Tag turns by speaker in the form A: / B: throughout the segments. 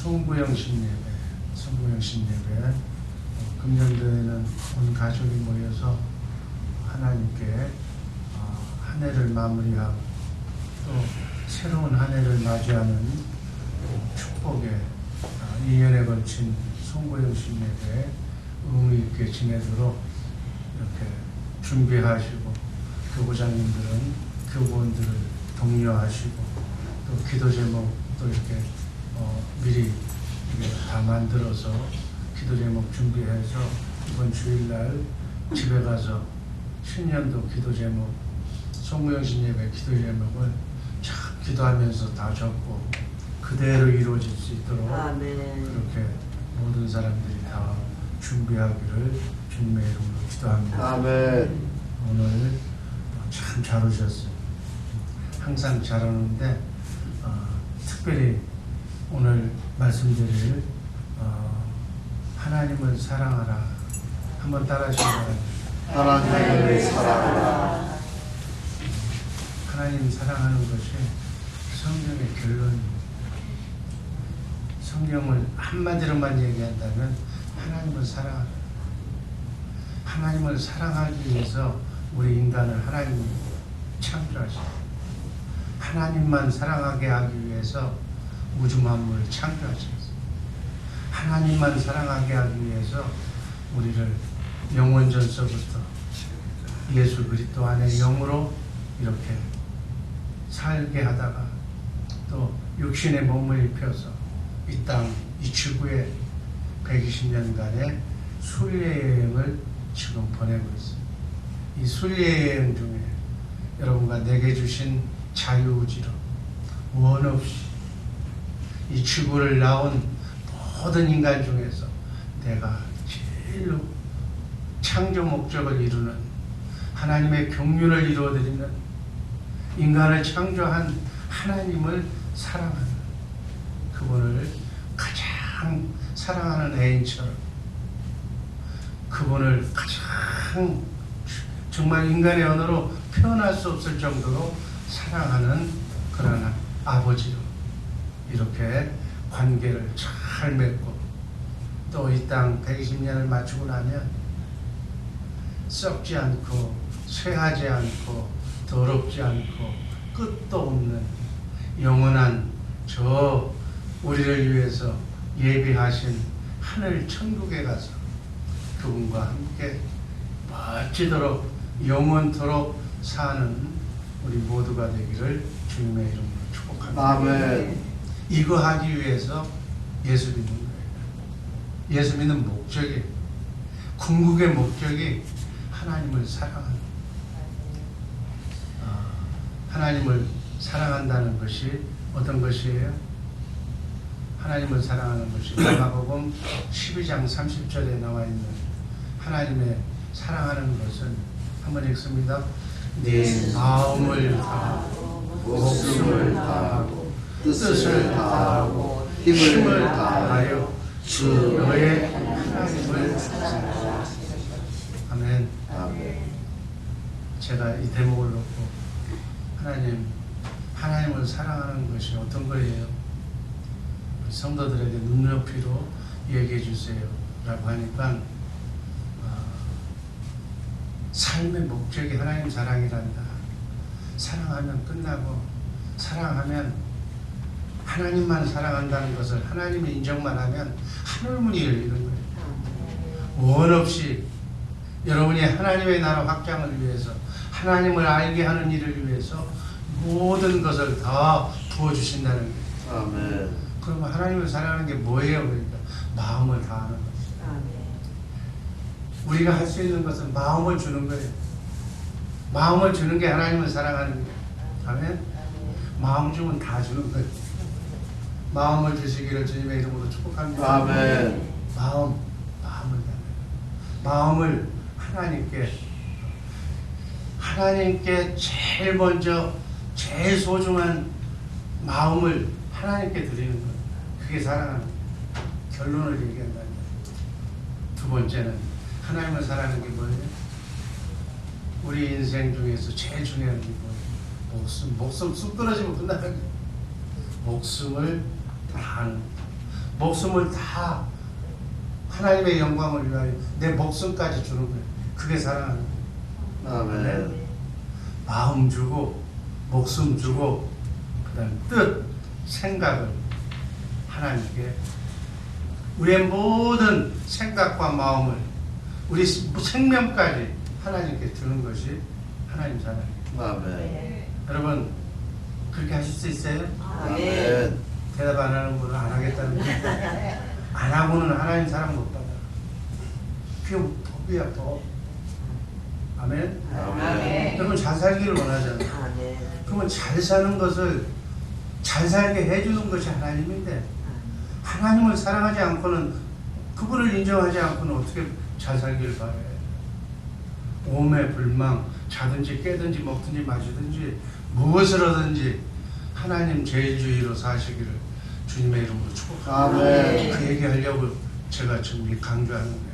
A: 송구영 신예배. 금년도에는 온 가족이 모여서 하나님께 한 해를 마무리하고 또 새로운 한 해를 맞이하는 축복의 2년에 걸친 송구영 신예배 의미 있게 지내도록 이렇게 준비하시고, 교구장님들은 교구원들을 독려하시고, 또 기도 제목도 이렇게 미리 다 만들어서 기도 제목 준비해서 이번 주일날 집에 가서 신년도 기도 제목, 송구영 신예배 기도 제목을 참 기도하면서 다 적고 그대로 이루어질 수 있도록
B: 아멘.
A: 그렇게 모든 사람들이 다 준비하기를 주님의 이름으로 기도합니다.
C: 아멘.
A: 오늘 참 잘 오셨어요. 항상 잘 오는데 특별히 오늘 말씀드릴 하나님을 사랑하라 한번 따라하시기 바랍니다.
C: 하나님을 사랑하라.
A: 하나님 사랑하는 것이 성경의 결론입니다. 성경을 한마디로만 얘기한다면 하나님을 사랑하라. 하나님을 사랑하기 위해서 우리 인간을 하나님이 창조하셨습니다. 하나님만 사랑하게 하기 위해서 우주 만물을 창조하셨습니다. 하나님만 사랑하게 하기 위해서 우리를 영원 전서부터 예수 그리스도 안에 영으로 이렇게 살게 하다가 또 육신의 몸을 입혀서 이 땅, 이 지구에 120년간의 순례 여행을 지금 보내고 있습니다. 이 순례 여행 중에 여러분과 내게 주신 자유의지로 원 없이 이 지구를 나온 모든 인간 중에서 내가 제일로 창조 목적을 이루는 하나님의 경륜을 이루어드리는 인간을 창조한 하나님을 사랑하는 그분을 가장 사랑하는 애인처럼 그분을 가장 정말 인간의 언어로 표현할 수 없을 정도로 사랑하는 그런 아버지로 이렇게 관계를 잘 맺고 또 이 땅 120년을 마치고 나면 썩지 않고 쇠하지 않고 더럽지 않고 끝도 없는 영원한 저 우리를 위해서 예비하신 하늘 천국에 가서 그분과 함께 멋지도록 영원토록 사는 우리 모두가 되기를 주님의 이름으로 축복합니다.
C: 아멘.
A: 이거 하기 위해서 예수 믿는 거예요. 예수 믿는 목적이, 궁극의 목적이 하나님을 사랑하는, 하나님을 사랑한다는 것이 어떤 것이에요? 하나님을 사랑하는 것이 마가복음 12장 30절에 나와 있는 하나님의 사랑하는 것은 한번 읽습니다. 네 마음을 다하고 목숨을 다하고 뜻을 다하고 힘을 다하여 주 너의 하나님을 사랑하라. 아멘.
C: 아멘.
A: 제가 이 대목을 놓고 하나님을 사랑하는 것이 어떤 거예요? 성도들에게 눈높이로 얘기해 주세요 라고 하니까 삶의 목적이 하나님 사랑이란다. 사랑하면 끝나고 사랑하면 하나님만 사랑한다는 것을 하나님이 인정만 하면 하늘문이 열리는 거예요. 원 없이 여러분이 하나님의 나라 확장을 위해서 하나님을 알게 하는 일을 위해서 모든 것을 다 부어주신다는 거예요.
C: 아멘.
A: 그러면 하나님을 사랑하는 게 뭐예요? 그러니까 마음을 다하는 거죠. 우리가 할 수 있는 것은 마음을 주는 거예요. 마음을 주는 게 하나님을 사랑하는 거예요. 아멘. 마음 주면 다 주는 거예요. 마음을 주시기를 주님의 이름으로 축복합니다.
C: 아멘.
A: 마음을 마음을 하나님께 제일 먼저 제일 소중한 마음을 하나님께 드리는 거예요. 그게 사랑하는 거예요. 결론을 얘기한다면 두 번째는 하나님을 사랑하는 게 뭐예요? 우리 인생 중에서 제일 중요한 게 뭐예요? 목숨 쑥 떨어지면 끝나는 거예요. 목숨을 다하는, 목숨을 다 하나님의 영광을 위하여 내 목숨까지 주는 거예요. 그게 사랑하는 거예요.
C: 아멘.
A: 마음 주고 목숨 주고 그다음 뜻, 생각을 하나님께 우리의 모든 생각과 마음을 우리 생명까지 하나님께 주는 것이 하나님 사랑이에요.
C: 아멘.
A: 여러분 그렇게 하실 수 있어요?
C: 아멘.
A: 대답 안 하는 분은 안 하겠다는 거예요. 안 하고는 하나님 사랑 못 받아. 그게 법이야 법. 아멘.
C: 아멘.
A: 여러분 잘 살기를 원하잖아요. 그러면 잘 사는 것을 잘 살게 해주는 것이 하나님인데 하나님을 사랑하지 않고는 그분을 인정하지 않고는 어떻게 잘 살기를 바래. 오매 불망 자든지 깨든지 먹든지 마시든지 무엇을 하든지 하나님 제일주의로 사시기를 주님의 이름으로 축복합니다.
C: 아멘.
A: 그 얘기하려고 제가 지금 강조하는 거예요.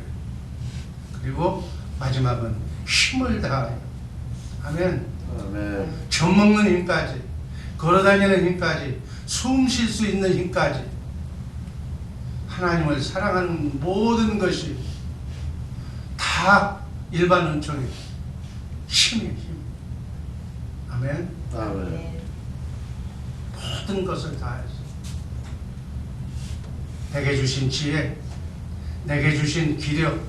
A: 그리고 마지막은 힘을 다하여 아멘.
C: 아멘.
A: 젖먹는 힘까지 걸어다니는 힘까지 숨 쉴 수 있는 힘까지 하나님을 사랑하는 모든 것이 다 일반 은총이 힘이에요. 힘. 아멘.
C: 아멘.
A: 모든 것을 다해서 내게 주신 지혜, 내게 주신 기력,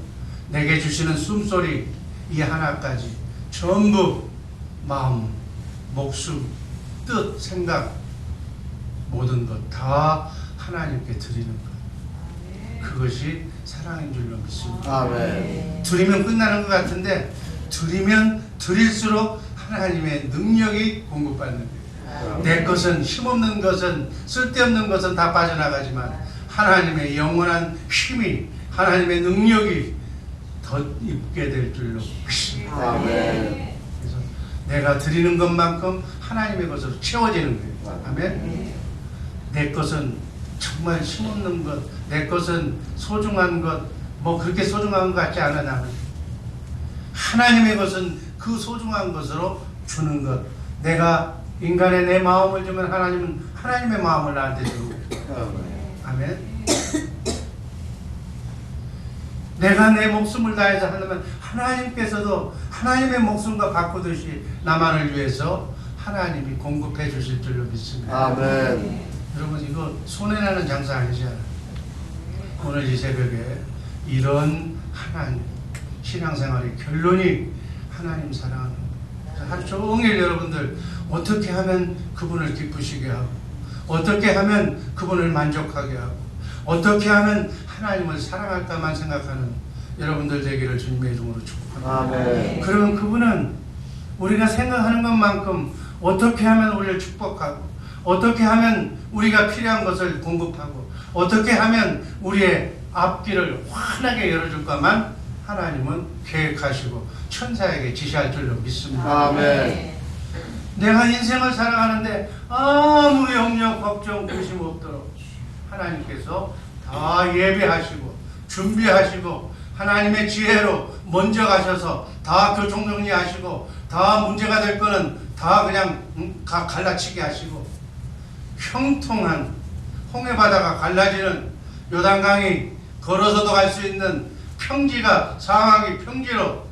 A: 내게 주시는 숨소리 이 하나까지 전부 마음, 목숨, 뜻, 생각 모든 것 다 하나님께 드리는 것. 그것이 사랑인 줄로 믿습니다.
C: 아멘.
A: 드리면 끝나는 것 같은데 드리면 드릴수록 하나님의 능력이 공급받는 거예요. 내 것은 힘없는 것은 쓸데없는 것은 다 빠져나가지만 하나님의 영원한 힘이 하나님의 능력이 더 있게 될 줄로 믿습니다.
C: 아멘.
A: 그래서 내가 드리는 것만큼 하나님의 것으로 채워지는 거예요. 아멘. 내 것은 정말 힘없는 것, 내 것은 소중한 것, 뭐 그렇게 소중한 것 같지 않아 나는. 하나님의 것은 그 소중한 것으로 주는 것. 내가 인간의 내 마음을 주면 하나님은 하나님의 마음을 나한테 주는 거예요. 아멘. 내가 내 목숨을 다해서 하려면 하나님께서도 하나님의 목숨과 바꾸듯이 나만을 위해서 하나님이 공급해 주실 줄로 믿습니다.
C: 아멘.
A: 여러분 이거 손해나는 장사 아니잖아요. 오늘 이 새벽에 이런 하나님 신앙생활의 결론이 하나님 사랑하는 거예요. 하루 종일 여러분들 어떻게 하면 그분을 기쁘시게 하고 어떻게 하면 그분을 만족하게 하고 어떻게 하면 하나님을 사랑할까만 생각하는 여러분들 되기를 주님의 이름으로 축복합니다.
C: 아멘.
A: 그러면 그분은 우리가 생각하는 것만큼 어떻게 하면 우리를 축복하고 어떻게 하면 우리가 필요한 것을 공급하고 어떻게 하면 우리의 앞길을 환하게 열어줄까만 하나님은 계획하시고 천사에게 지시할 줄로 믿습니다.
C: 아멘.
A: 내가 인생을 살아가는데 아무 염려 걱정 근심 없도록 하나님께서 다 예배하시고 준비하시고 하나님의 지혜로 먼저 가셔서 다 교통 정리하시고 다 문제가 될 거는 다 그냥 갈라치게 하시고 형통한 홍해바다가 갈라지는 요단강이 걸어서도 갈 수 있는 평지가 사막이 평지로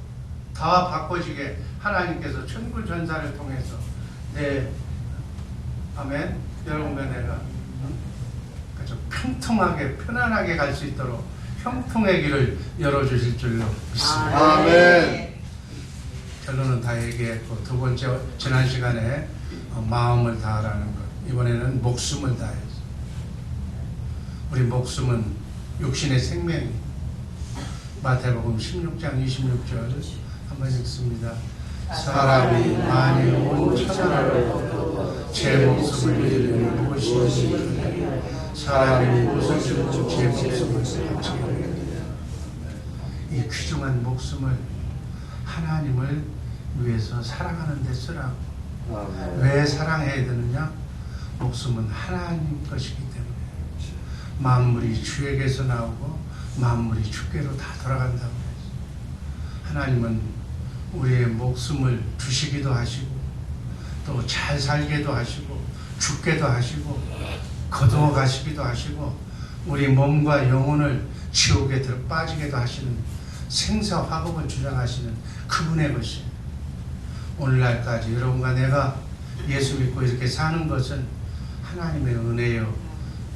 A: 다 바꿔지게 하나님께서 천군천사를 통해서 아멘 여러분과 내가 그렇죠. 평통하게 편안하게 갈 수 있도록 형통의 길을 열어주실 줄로 믿습니다.
C: 아멘.
A: 결론은 다 얘기했고 두 번째 지난 시간에 마음을 다하라는 것 이번에는 목숨을 다해서 우리 목숨은 육신의 생명이 마태복음 16장 26절 한번 읽습니다. 사람이 만일 온 천하를 얻어도 제 목숨을 잃으면 무엇이 있으리까 사람이 무엇을 주고 제 목숨을 바치리까 이 귀중한 목숨을 하나님을 위해서 사랑하는 데 쓰라고. 왜 사랑해야 되느냐? 목숨은 하나님 것이기 때문에 만물이 주에게서 나오고 만물이 주께로 다 돌아간다고 했어요. 하나님은 우리의 목숨을 주시기도 하시고 또 잘 살게도 하시고 죽게도 하시고 거두어 가시기도 하시고 우리 몸과 영혼을 지옥에 들어 빠지게도 하시는 생사화급을 주장하시는 그분의 것이에요. 오늘날까지 여러분과 내가 예수 믿고 이렇게 사는 것은 하나님의 은혜요,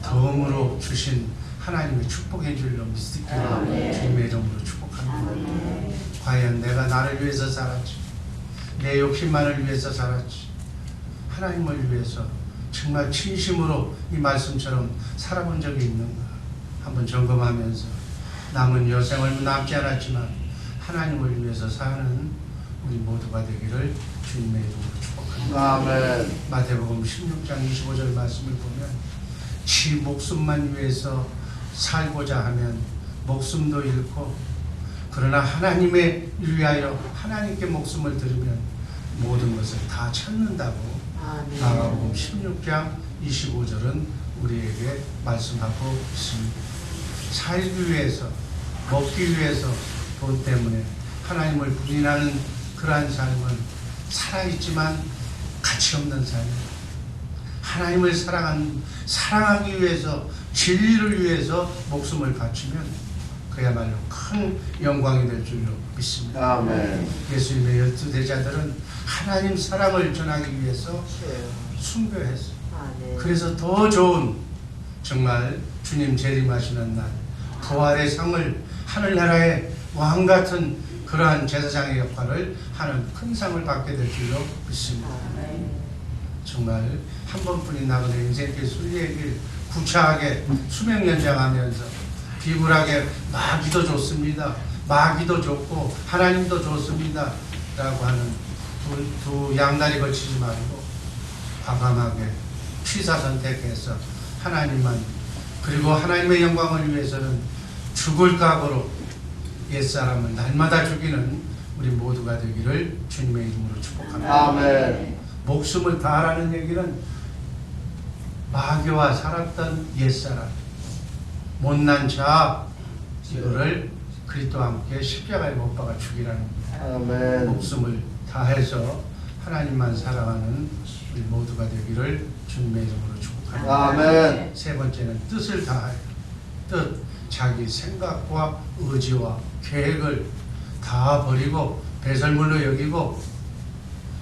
A: 덤으로 주신 하나님의 축복인 줄로 믿기로 주님의 이름으로 축복합니다. 과연 내가 나를 위해서 살았지, 내 욕심만을 위해서 살았지, 하나님을 위해서 정말 진심으로 이 말씀처럼 살아본 적이 있는가 한번 점검하면서 남은 여생 얼마 남지 않았지만 하나님을 위해서 사는 우리 모두가 되기를 주님의 이름으로 축복합니다.
B: 아멘.
A: 마태복음 16장 25절 말씀을 보면 지 목숨만 위해서 살고자 하면 목숨도 잃고, 그러나 하나님의 위하여 하나님께 목숨을 들으면 모든 것을 다 찾는다고 마가복음 16장 25절은 우리에게 말씀하고 있습니다. 살기 위해서, 먹기 위해서, 돈 때문에 하나님을 부인하는 그러한 삶은 살아있지만 가치 없는 삶입니다. 하나님을 사랑하기 위해서, 진리를 위해서 목숨을 바치면 그야말로 큰 영광이 될 줄로 믿습니다.
B: 아멘.
A: 예수님의 12 대자들은 하나님 사랑을 전하기 위해서 순교했어요. 그래서 더 좋은, 정말 주님 재림하시는 날 부활의 상을, 하늘나라의 왕같은 그러한 제사장의 역할을 하는 큰 상을 받게 될 줄로 믿습니다. 정말 한 번뿐인 나그네 인생길 순리의 길 구차하게 수명 연장하면서 비굴하게 마귀도 좋습니다, 마귀도 좋고 하나님도 좋습니다 라고 하는 두 양다리 걸치지 말고 과감하게 취사 선택해서 하나님만, 그리고 하나님의 영광을 위해서는 죽을 각오로 옛사람을 날마다 죽이는 우리 모두가 되기를 주님의 이름으로 축복합니다.
B: 아멘.
A: 목숨을 다하라는 얘기는 마귀와 살았던 옛사람, 못난 자, 이거를 그리스도와 함께 십자가에 못 박아 죽이라는 겁니다.
B: 아멘.
A: 목숨을 다해서 하나님만 사랑하는 우리 모두가 되기를 주님의 이름으로 축복합니다.
B: 아멘.
A: 세 번째는 뜻을 다하여, 뜻, 자기 생각과 의지와 계획을 다 버리고 배설물로 여기고,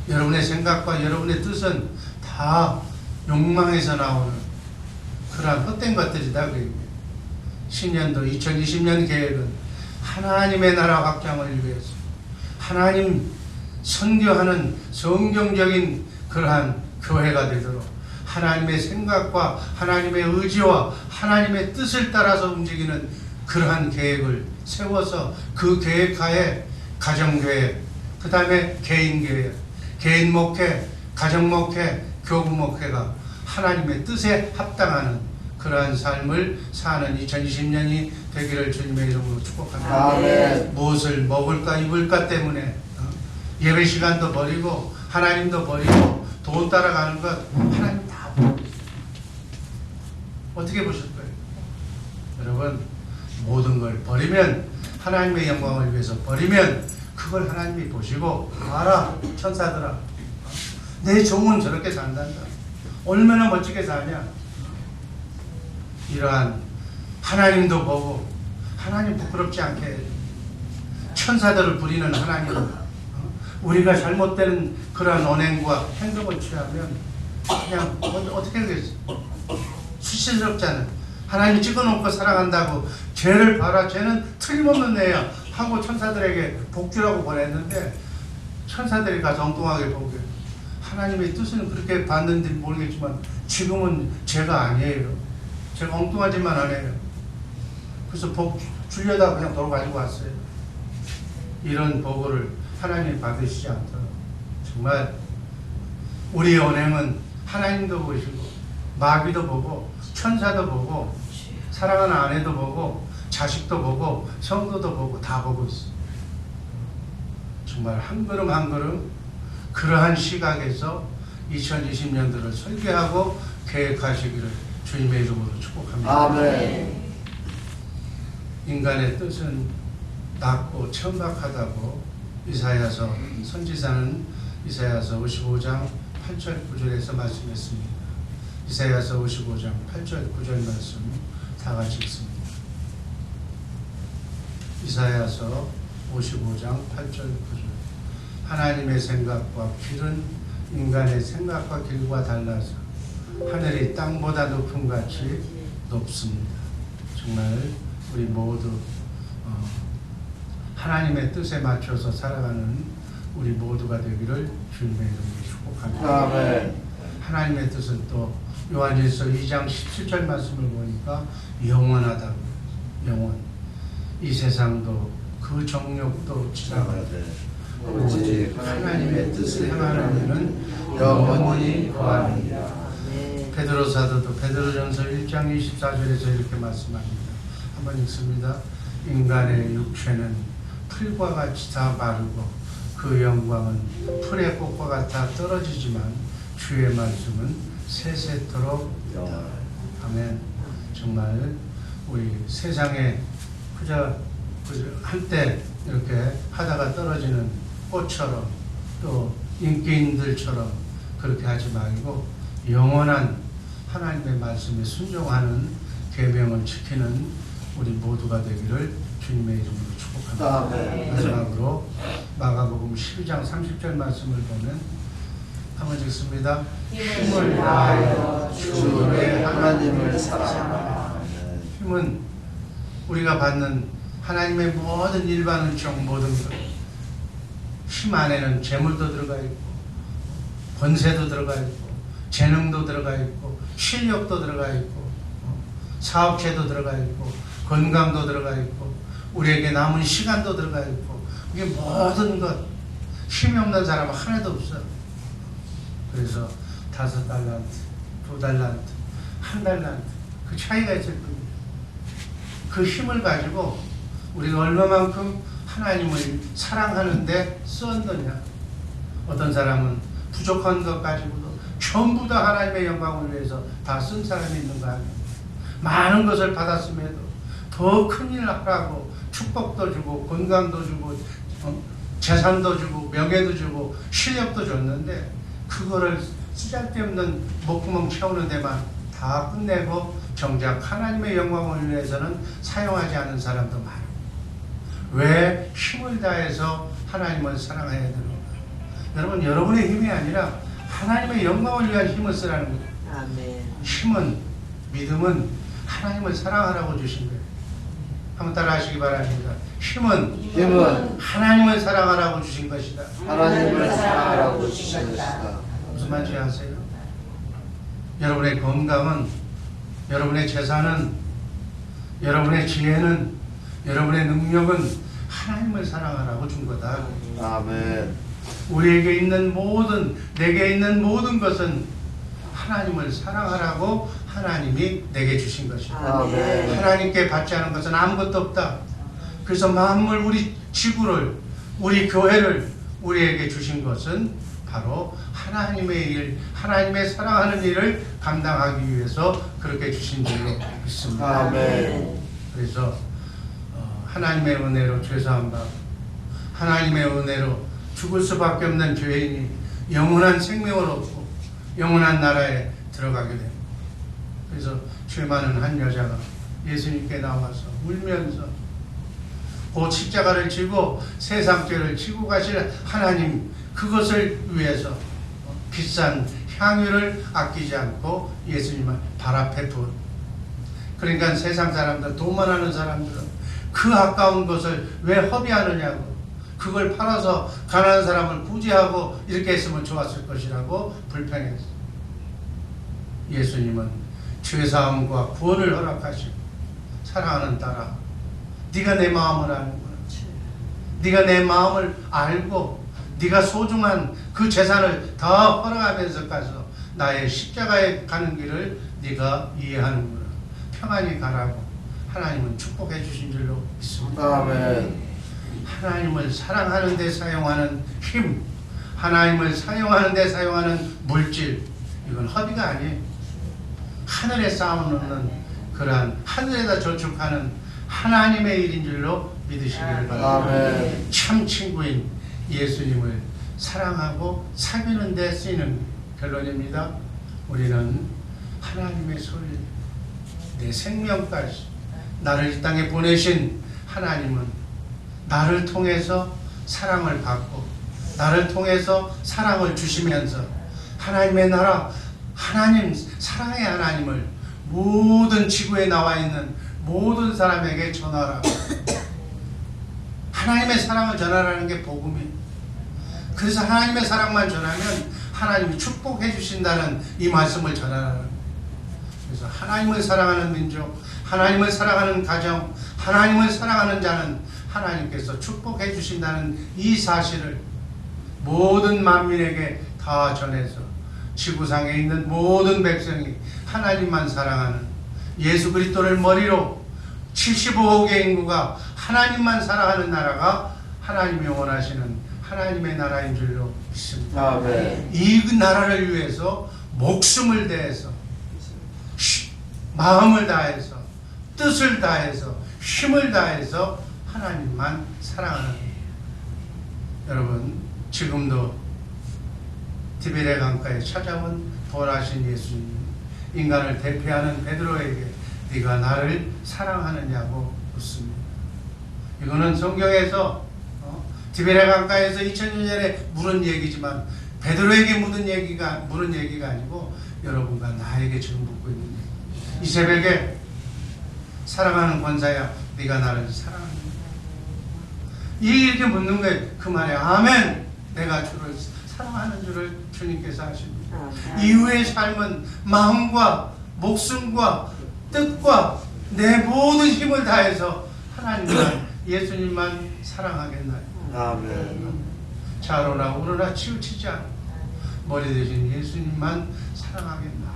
A: 여러분의 생각과 여러분의 뜻은 다 욕망에서 나오는 그러한 헛된 것들이다. 그 얘기예요. 신년도 2020년 계획은 하나님의 나라 확장을 위해서, 하나님 선교하는 성경적인 그러한 교회가 되도록 하나님의 생각과 하나님의 의지와 하나님의 뜻을 따라서 움직이는 그러한 계획을 세워서 그 계획하에 가정계획, 그 다음에 개인계획, 개인 목회, 가정 목회, 교구 목회가 하나님의 뜻에 합당하는 그러한 삶을 사는 2020년이 되기를 주님의 이름으로 축복합니다.
B: 아멘.
A: 무엇을 먹을까 입을까 때문에 예배 시간도 버리고 하나님도 버리고 돈 따라가는 것 하나님 다 버리고 어떻게 보실 거예요? 여러분, 모든 걸 버리면, 하나님의 영광을 위해서 버리면 그걸 하나님이 보시고, 알아 천사들아, 내 종은 저렇게 산단다, 얼마나 멋지게 사냐. 이러한 하나님도 보고 하나님 부끄럽지 않게 천사들을 부리는 하나님은 우리가 잘못된 그러한 언행과 행동을 취하면 그냥 어떻게 되겠어? 수치스럽잖아요. 하나님이 찍어놓고 사랑한다고 죄를 봐라, 죄는 틀림없는 애야 하고 천사들에게 복주라고 보냈는데 천사들이 가서 엉뚱하게 보게, 하나님의 뜻은 그렇게 봤는지 모르겠지만 지금은 죄가 아니에요. 제가 엉뚱하지만 안 해요. 그래서 복 주려다 그냥 돌아가지고 왔어요. 이런 보고를 하나님이 받으시지 않도록 정말 우리의 언행은 하나님도 보시고 마귀도 보고 천사도 보고 사랑하는 아내도 보고 자식도 보고 성도도 보고 다 보고 있어요. 정말 한 걸음 한 걸음 그러한 시각에서 2020년도를 설계하고 계획하시기를 주님의 이름으로 축복합니다.
B: 아멘.
A: 인간의 뜻은 낮고 천박하다고 이사야서 선지자는 이사야서 55장 8절 9절에서 말씀했습니다. 이사야서 55장 8절 9절 말씀 다 같이 읽습니다. 이사야서 55장 8절 9절. 하나님의 생각과 길은 인간의 생각과 길과 달라서 하늘이 땅보다 높음 같이 높습니다. 정말 우리 모두 하나님의 뜻에 맞춰서 살아가는 우리 모두가 되기를 주님의 이름으로 축복합니다.
B: 아멘.
A: 하나님의 뜻은 또 요한일서 2장 17절 말씀을 보니까 영원하다고. 영원. 이 세상도 그 정욕도 지나가되 오직 하나님의 뜻을 행하는 이는 영원히 거하느니라. 베드로 사도도 베드로전서 1장 24절에서 이렇게 말씀합니다. 한번 읽습니다. 인간의 육체는 풀과 같이 다 마르고 그 영광은 풀의 꽃과 같아 떨어지지만 주의 말씀은 세세토록 영원하다. 아멘. 정말 우리 세상에 그저 한때 이렇게 하다가 떨어지는 꽃처럼 또 인기인들처럼 그렇게 하지 말고 영원한 하나님의 말씀에 순종하는 계명을 지키는 우리 모두가 되기를 주님의 이름으로 축복합니다. 마지막으로 마가복음 12장 30절 말씀을 보면 한번 읽습니다. 힘을 다하여 주의 하나님을 사랑하라. 힘은 우리가 받는 하나님의 모든 일반 은총 모든 것, 힘 안에는 재물도 들어가 있고 권세도 들어가 있고 재능도 들어가 있고 실력도 들어가 있고 사업체도 들어가 있고 건강도 들어가 있고 우리에게 남은 시간도 들어가 있고 이게 모든 것 힘이 없는 사람은 하나도 없어. 그래서 5달란트, 2달란트, 1달란트 그 차이가 있을 겁니다. 그 힘을 가지고 우리가 얼마만큼 하나님을 사랑하는데 썼느냐. 어떤 사람은 부족한 것 가지고도 전부 다 하나님의 영광을 위해서 다 쓴 사람이 있는가 하면 많은 것을 받았음에도 더 큰 일을 하라고 축복도 주고 건강도 주고 재산도 주고 명예도 주고 실력도 줬는데 그거를 쓰잘데없는 목구멍 채우는 데만 다 끝내고 정작 하나님의 영광을 위해서는 사용하지 않은 사람도 많아요. 왜 힘을 다해서 하나님을 사랑해야 되는가? 여러분, 여러분의 힘이 아니라 하나님의 영광을 위한 힘을 쓰라는 거예요.
C: 아멘.
A: 힘은, 믿음은 하나님을 사랑하라고 주신 거예요. 한번 따라 하시기 바랍니다. 힘은 하나님을 사랑하라고 주신 것이다.
B: 하나님을 사랑하라고 주신 것이다.
A: 무슨 말인지 아세요? 여러분의 건강은, 여러분의 재산은, 여러분의 지혜는, 여러분의 능력은 하나님을 사랑하라고 준 거다.
B: 아멘.
A: 우리에게 있는 모든, 내게 있는 모든 것은 하나님을 사랑하라고 하나님이 내게 주신 것이다.
B: 아멘.
A: 하나님께 받지 않은 것은 아무것도 없다. 그래서 만물 우리 지구를, 우리 교회를 우리에게 주신 것은 바로 하나님의 일, 하나님의 사랑하는 일을 감당하기 위해서 그렇게 주신 줄로 믿습니다.
B: 아멘.
A: 그래서 하나님의 은혜로 죄사함 받고 하나님의 은혜로 죽을 수밖에 없는 죄인이 영원한 생명을 얻고 영원한 나라에 들어가게 됩니다. 그래서 죄 많은 한 여자가 예수님께 나와서 울면서 그 십자가를 지고 세상 죄를 지고 가실 하나님, 그것을 위해서 비싼 향유를 아끼지 않고 예수님을 발 앞에 두었다. 그러니까 세상 사람들, 돈만 하는 사람들은 그 아까운 것을 왜 허비하느냐고, 그걸 팔아서 가난한 사람을 구제하고 이렇게 했으면 좋았을 것이라고 불평했어. 예수님은 죄사함과 구원을 허락하시고, 사랑하는 딸아, 네가 내 마음을 아는구나. 네가 내 마음을 알고 네가 소중한 그 재산을 다 허락하면서 가서 나의 십자가에 가는 길을 네가 이해하는구나. 평안히 가라고 하나님은 축복해 주신 줄로 믿습니다.
B: 아멘.
A: 하나님을 사랑하는 데 사용하는 힘, 하나님을 사용하는 데 사용하는 물질, 이건 허비가 아니에요. 하늘에 쌓아놓는 그러한 하늘에다 저축하는 하나님의 일인 줄로 믿으시기를 바랍니다.
B: 아멘.
A: 참 친구인 예수님을 사랑하고 사귀는 데 쓰이는 결론입니다. 우리는 하나님의 소리 내 생명까지 나를 이 땅에 보내신 하나님은 나를 통해서 사랑을 받고 나를 통해서 사랑을 주시면서 하나님의 나라, 하나님, 사랑의 하나님을 모든 지구에 나와 있는 모든 사람에게 전하라고. 하나님의 사랑을 전하라는 게 복음이에요. 그래서 하나님의 사랑만 전하면 하나님이 축복해 주신다는 이 말씀을 전하라는 거예요. 그래서 하나님을 사랑하는 민족, 하나님을 사랑하는 가정, 하나님을 사랑하는 자는 하나님께서 축복해 주신다는 이 사실을 모든 만민에게 다 전해서 지구상에 있는 모든 백성이 하나님만 사랑하는 예수 그리스도를 머리로 75억의 인구가 하나님만 사랑하는 나라가 하나님이 원하시는 하나님의 나라인 줄로 믿습니다.
B: 아멘.
A: 이 나라를 위해서 목숨을 다해서 마음을 다해서 뜻을 다해서 힘을 다해서 하나님만 사랑하는 거예요. 여러분, 지금도 디베레 강가에 찾아온 부활하신 예수님, 인간을 대표하는 베드로에게 네가 나를 사랑하느냐고 묻습니다. 이거는 성경에서 디베레 강가에서 2000년 전에 물은 얘기지만 베드로에게 물은 얘기가 아니고 여러분과 나에게 지금 묻고 있는 얘기. 이 새벽에 사랑하는 권사야, 네가 나를 사랑하느냐? 이렇게 묻는 거예요. 그 말에 아멘. 내가 주를 사랑하는 줄을 주님께서 아십니다. 이후의 삶은 마음과 목숨과 뜻과 내 모든 힘을 다해서 하나님만, 예수님만 사랑하겠나요?
B: 아멘.
A: 자로나 우러나 치우치지 않고 머리 대신 예수님만 사랑하겠나.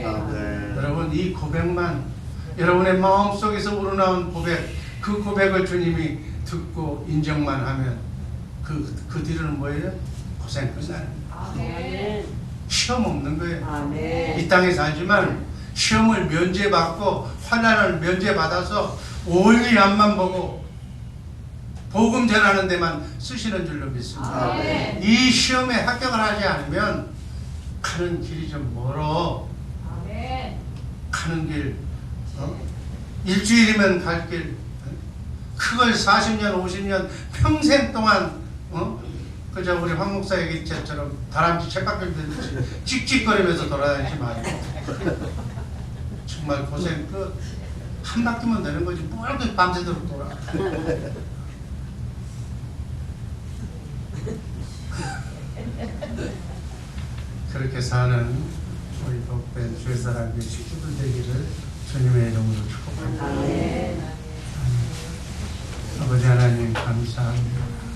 B: 아멘.
A: 여러분, 이 고백만, 여러분의 마음속에서 우러나온 고백, 그 고백을 주님이 듣고 인정만 하면 그 뒤로는 뭐예요? 고생 끝나는 거예요.
C: 아멘.
A: 시험 없는 거예요.
B: 아멘.
A: 이 땅에 살지만 시험을 면제받고 환난을 면제받아서 올리 앞만 보고 복음 전하는 데만 쓰시는 줄로 믿습니다.
C: 아멘.
A: 이 시험에 합격을 하지 않으면 가는 길이 좀 멀어.
C: 아멘.
A: 가는 길, 일주일이면 갈 길, 그걸 40년, 50년, 평생 동안, 그저 우리 황 목사 얘기처럼 다람쥐 책바퀴 들듯이 찍찍거리면서 돌아다니지 말고. 정말 고생 끝. 한 바퀴만 되는 거지. 뭐 이렇게 밤새도록 돌아. 그렇게 사는 우리 복된 주의 사람의 식구들 되기를 주님의 이름으로 축복합니다. 아버지 하나님 감사합니다.